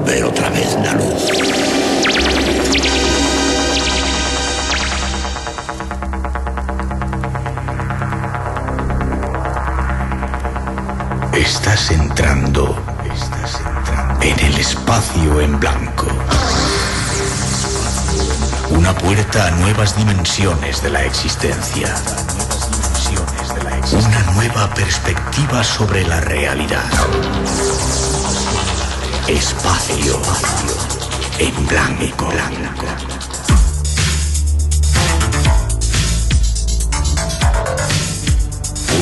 devolver otra vez la luz. Estás entrando en el espacio en blanco. Una puerta a nuevas dimensiones de la existencia. Una nueva perspectiva sobre la realidad. Espacio en blanco.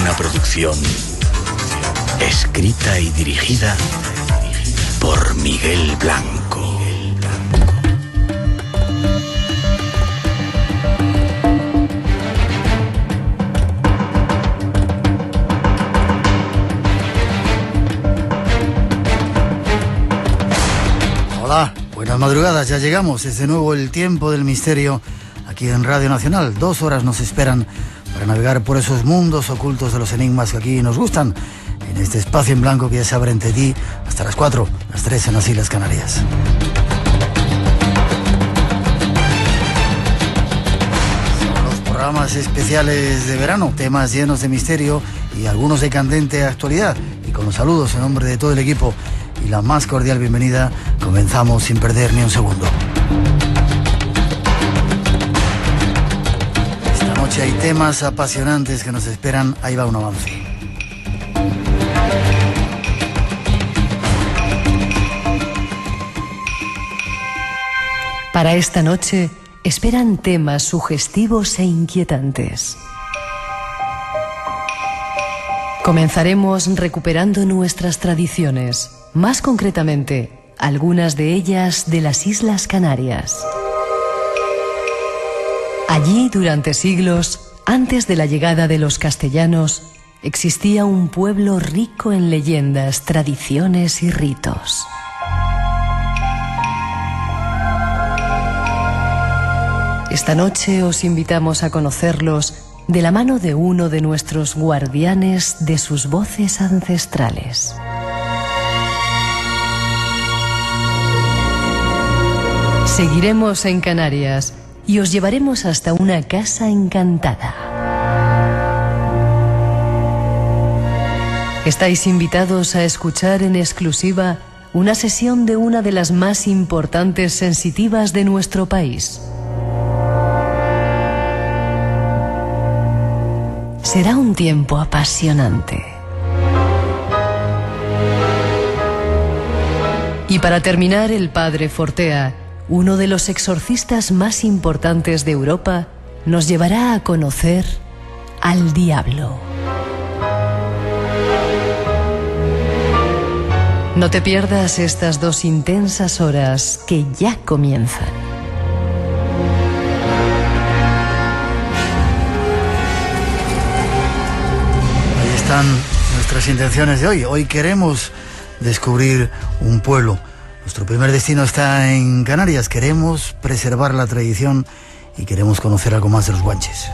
Una producción escrita y dirigida por Miguel Blanco. Hola, buenas madrugadas, ya llegamos. Es de nuevo el tiempo del misterio aquí en Radio Nacional. 2 horas nos esperan para navegar por esos mundos ocultos de los enigmas que aquí nos gustan, en este espacio en blanco que ya se abre entre ti hasta las 4, las 3 en las Islas Canarias. Son los programas especiales de verano, temas llenos de misterio y algunos de candente actualidad. Y con los saludos en nombre de todo el equipo y la más cordial bienvenida, comenzamos sin perder ni un segundo. Esta noche hay temas apasionantes que nos esperan, ahí va un avance. Para esta noche esperan temas sugestivos e inquietantes. Comenzaremos recuperando nuestras tradiciones, más concretamente, algunas de ellas de las Islas Canarias. Allí, durante siglos, antes de la llegada de los castellanos, existía un pueblo rico en leyendas, tradiciones y ritos. Esta noche os invitamos a conocerlos de la mano de uno de nuestros guardianes de sus voces ancestrales. Seguiremos en Canarias y os llevaremos hasta una casa encantada. Estáis invitados a escuchar en exclusiva una sesión de una de las más importantes sensitivas de nuestro país. Será un tiempo apasionante. Y para terminar, el padre Fortea, uno de los exorcistas más importantes de Europa, nos llevará a conocer al diablo. No te pierdas estas 2 intensas horas que ya comienzan. Están nuestras intenciones de hoy. Hoy queremos descubrir un pueblo. Nuestro primer destino está en Canarias. Queremos preservar la tradición y queremos conocer algo más de los guanches.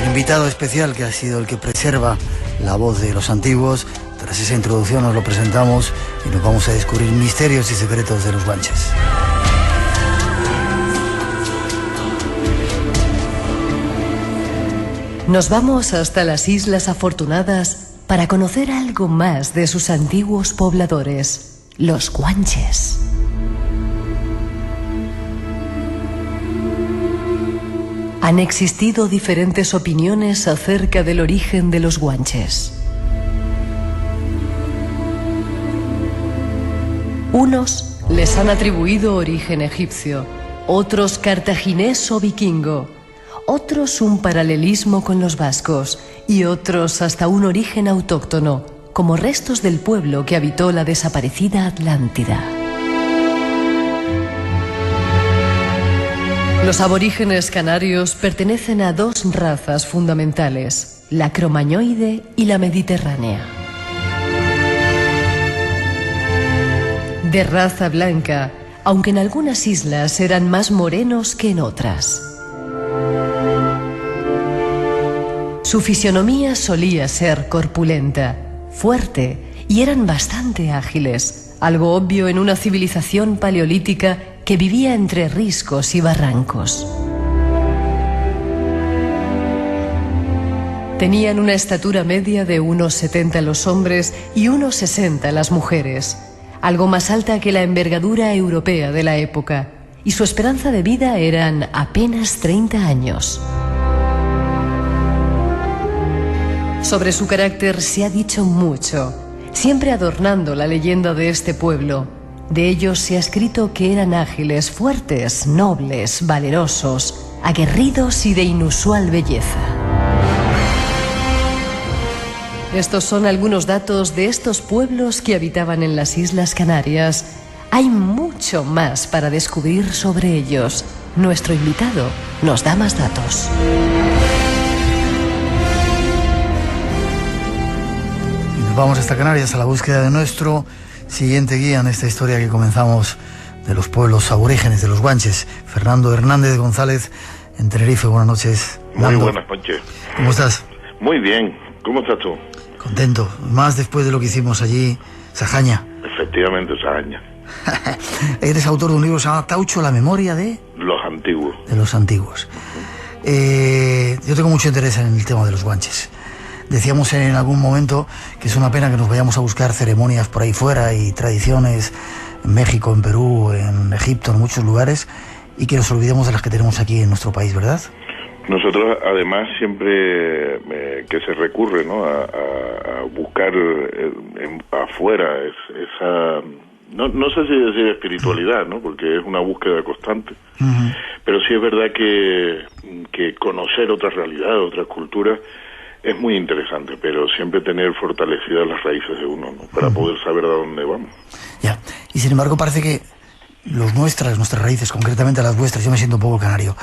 El invitado especial, que ha sido el que preserva la voz de los antiguos, tras esa introducción nos lo presentamos y nos vamos a descubrir misterios y secretos de los guanches. Nos vamos hasta las Islas Afortunadas para conocer algo más de sus antiguos pobladores, los guanches. Han existido diferentes opiniones acerca del origen de los guanches. Unos les han atribuido origen egipcio, otros cartaginés o vikingo, otros un paralelismo con los vascos y otros hasta un origen autóctono, como restos del pueblo que habitó la desaparecida Atlántida. Los aborígenes canarios pertenecen a 2 razas fundamentales, la cromañoide y la mediterránea. De raza blanca, aunque en algunas islas eran más morenos que en otras. Su fisionomía solía ser corpulenta, fuerte y eran bastante ágiles, algo obvio en una civilización paleolítica que vivía entre riscos y barrancos. Tenían una estatura media de 1,70 los hombres y 1,60 las mujeres, algo más alta que la envergadura europea de la época, y su esperanza de vida eran apenas 30 años. Sobre su carácter se ha dicho mucho, siempre adornando la leyenda de este pueblo. De ellos se ha escrito que eran ágiles, fuertes, nobles, valerosos, aguerridos y de inusual belleza. Estos son algunos datos de estos pueblos que habitaban en las Islas Canarias. Hay mucho más para descubrir sobre ellos. Nuestro invitado nos da más datos. Y nos vamos hasta Canarias a la búsqueda de nuestro siguiente guía en esta historia que comenzamos de los pueblos aborígenes de los Guanches. Fernando Hernández González, en Tenerife. Buenas noches. Muy buenas noches. ¿Cómo estás? Muy bien. ¿Cómo estás tú? Contento. Más después de lo que hicimos allí, Sajaña. Efectivamente, Sajaña. Eres autor de un libro que se llama Taucho, la memoria de... Los antiguos. De los antiguos. Yo tengo mucho interés en el tema de los Guanches. Decíamos en algún momento que es una pena que nos vayamos a buscar ceremonias por ahí fuera y tradiciones en México, en Perú, en Egipto, en muchos lugares, y que nos olvidemos de las que tenemos aquí en nuestro país, ¿verdad? Nosotros, además, siempre que se recurre, ¿no?, a buscar afuera esa... No sé si decir espiritualidad, ¿no?, porque es una búsqueda constante. Uh-huh. Pero sí es verdad que conocer otras realidades, otras culturas, es muy interesante, pero siempre tener fortalecidas las raíces de uno, ¿no?, para poder saber a dónde vamos. Ya, y sin embargo parece que nuestras raíces, concretamente las vuestras, yo me siento un poco canario.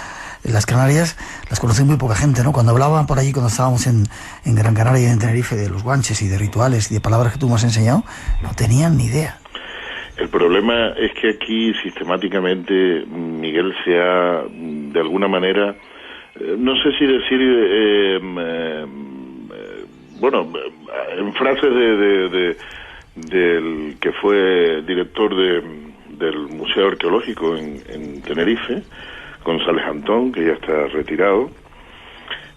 Las Canarias las conoce muy poca gente, ¿no? Cuando hablaban por allí, cuando estábamos en Gran Canaria y en Tenerife, de los guanches y de rituales y de palabras que tú me has enseñado, no tenían ni idea. El problema es que aquí sistemáticamente, Miguel, se ha, de alguna manera, no sé si decir, bueno, en frases del que fue director del Museo Arqueológico en Tenerife, González Antón, que ya está retirado,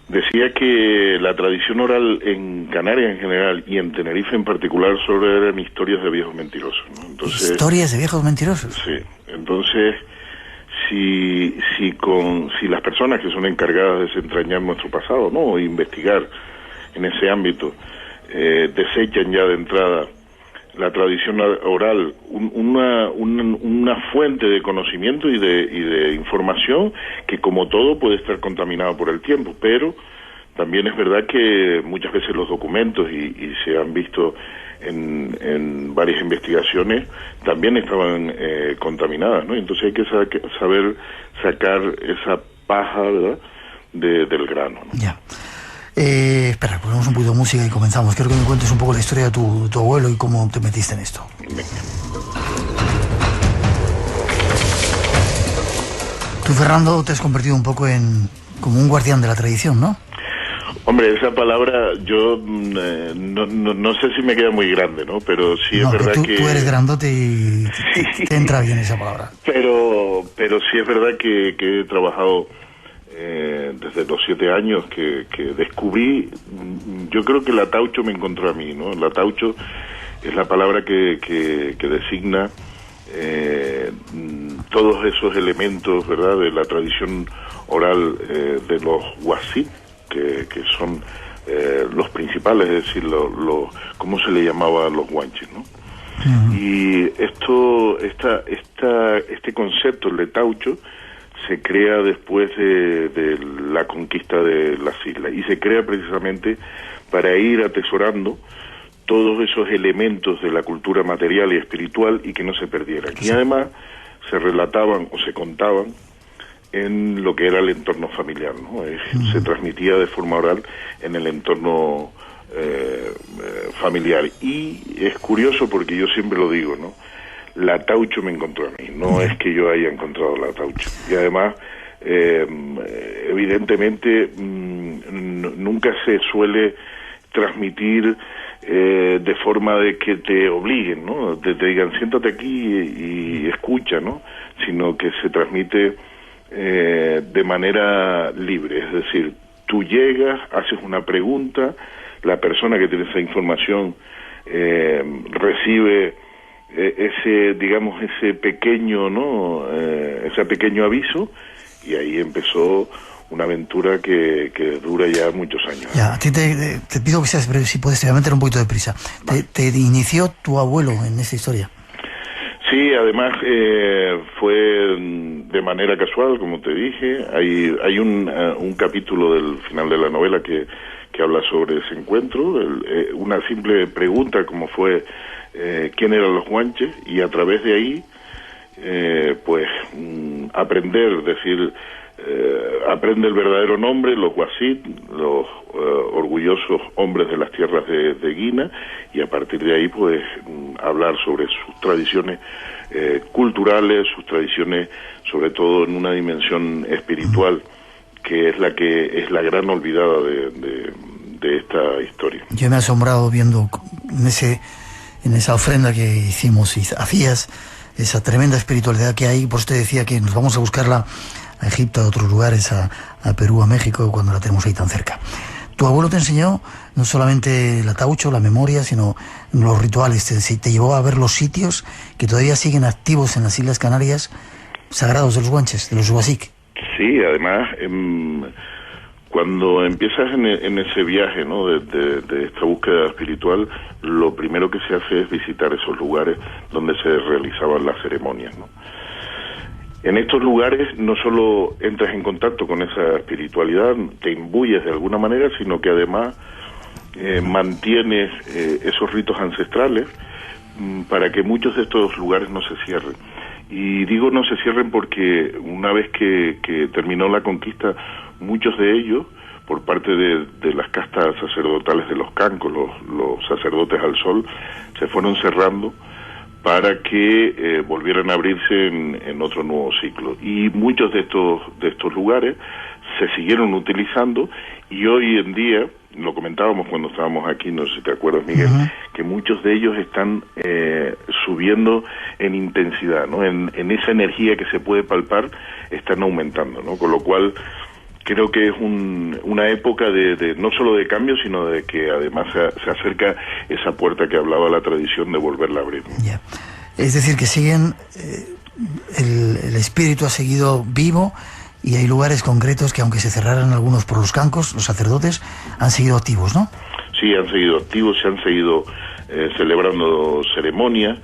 decía que la tradición oral en Canarias en general y en Tenerife en particular solo eran historias de viejos mentirosos, ¿no? Entonces, ¿historias de viejos mentirosos? Sí, entonces si las personas que son encargadas de desentrañar nuestro pasado, ¿no?, o investigar en ese ámbito, desechan ya de entrada la tradición oral, una fuente de conocimiento y de información que, como todo, puede estar contaminada por el tiempo, pero también es verdad que muchas veces los documentos, y se han visto en varias investigaciones, también estaban contaminadas, ¿no? Entonces hay que saber sacar esa paja, ¿verdad?, del grano, ¿no? Ya. Espera, ponemos un poquito de música y comenzamos. Quiero que me cuentes un poco la historia de tu abuelo y cómo te metiste en esto. Venga. Tú, Fernando, te has convertido un poco como un guardián de la tradición, ¿no? Hombre, esa palabra yo no sé si me queda muy grande, ¿no? Pero sí es verdad que... Tú eres grandote y sí, te entra bien esa palabra. Pero sí es verdad que he trabajado... desde los 7 años que descubrí, yo creo que la taucho me encontró a mí, ¿no? La taucho es la palabra que designa todos esos elementos, ¿verdad?, de la tradición oral de los huasit, que son los principales, es decir, ¿cómo se le llamaba a los guanches, ¿no? Uh-huh. Y este concepto, el de taucho, se crea después de la conquista de las islas, y se crea precisamente para ir atesorando todos esos elementos de la cultura material y espiritual y que no se perdieran. Y además se relataban o se contaban en lo que era el entorno familiar, ¿no? Se transmitía de forma oral en el entorno familiar. Y es curioso porque yo siempre lo digo, ¿no? La taucho me encontró a mí, no es que yo haya encontrado la taucho. Y además, evidentemente, nunca se suele transmitir de forma de que te obliguen, ¿no? Te digan siéntate aquí y escucha, ¿no? Sino que se transmite de manera libre, es decir, tú llegas, haces una pregunta, la persona que tiene esa información recibe ese pequeño, ¿no? Ese pequeño aviso, y ahí empezó una aventura que dura ya muchos años. Ya, a ti te pido que seas breve, si puedes, te voy a meter un poquito de prisa. ¿Te inició tu abuelo en esa historia? Sí, además fue de manera casual, como te dije. Hay un capítulo del final de la novela que habla sobre ese encuentro, una simple pregunta como fue quién eran los guanches, y a través de ahí aprender, decir, aprende el verdadero nombre, los guasit, los orgullosos hombres de las tierras de Guina, y a partir de ahí pues hablar sobre sus tradiciones culturales, sus tradiciones sobre todo en una dimensión espiritual, que es la gran olvidada de esta historia. Yo me he asombrado viendo en esa ofrenda que hicimos y hacías, esa tremenda espiritualidad que hay. Por eso te decía que nos vamos a buscarla a Egipto, a otros lugares, a Perú, a México, cuando la tenemos ahí tan cerca. Tu abuelo te enseñó no solamente el ataucho, la memoria, sino los rituales. Te llevó a ver los sitios que todavía siguen activos en las Islas Canarias, sagrados de los guanches, de los huasic. Sí, además, cuando empiezas en ese viaje, ¿no? de esta búsqueda espiritual, lo primero que se hace es visitar esos lugares donde se realizaban las ceremonias, ¿no? En estos lugares no solo entras en contacto con esa espiritualidad, te imbuyes de alguna manera, sino que además mantienes esos ritos ancestrales para que muchos de estos lugares no se cierren. Y digo no se cierren porque una vez que terminó la conquista, muchos de ellos, por parte de las castas sacerdotales de los cancos, los sacerdotes al sol, se fueron cerrando para que volvieran a abrirse en otro nuevo ciclo. Y muchos de estos lugares se siguieron utilizando, y hoy en día, lo comentábamos cuando estábamos aquí, no sé si te acuerdas, Miguel, que muchos de ellos están subiendo en intensidad, ¿no? En esa energía que se puede palpar, están aumentando, ¿no? Con lo cual creo que es una época de no solo de cambio, sino de que además se acerca esa puerta que hablaba la tradición de volverla a abrir. Yeah. Es decir, que siguen, el espíritu ha seguido vivo, y hay lugares concretos que, aunque se cerraran algunos por los cancos, los sacerdotes han seguido activos, ¿no? Sí, han seguido activos, se han seguido celebrando ceremonias.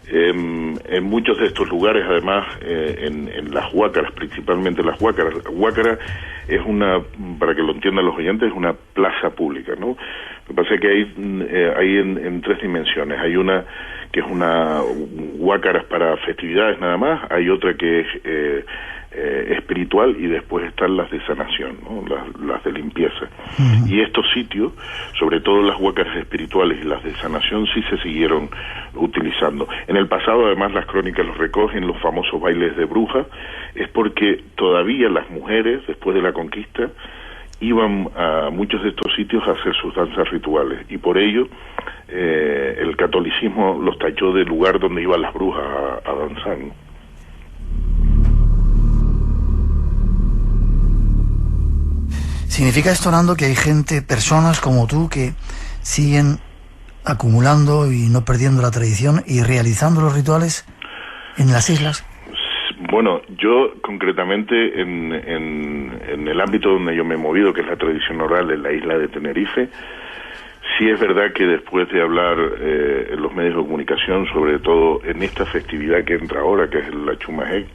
En muchos de estos lugares, además, en las huácaras, principalmente las huácaras. Huácara es para que lo entiendan los oyentes, es una plaza pública, ¿no? Lo que pasa es que hay en tres dimensiones. Hay una que es una huácaras para festividades nada más, hay otra que es espiritual, y después están las de sanación, ¿no? Las de limpieza. Y estos sitios, sobre todo las huácaras espirituales y las de sanación, sí se siguieron utilizando. En el pasado, además, las crónicas los recogen, los famosos bailes de brujas, es porque todavía las mujeres, después de la conquista, iban a muchos de estos sitios a hacer sus danzas rituales, y por ello el catolicismo los tachó de lugar donde iban las brujas a danzar, ¿no? ¿Significa esto, Nando, que hay personas como tú, que siguen acumulando y no perdiendo la tradición y realizando los rituales en las islas? Bueno, yo concretamente en el ámbito donde yo me he movido, que es la tradición oral en la isla de Tenerife, sí es verdad que después de hablar en los medios de comunicación, sobre todo en esta festividad que entra ahora, que es la Chumajec,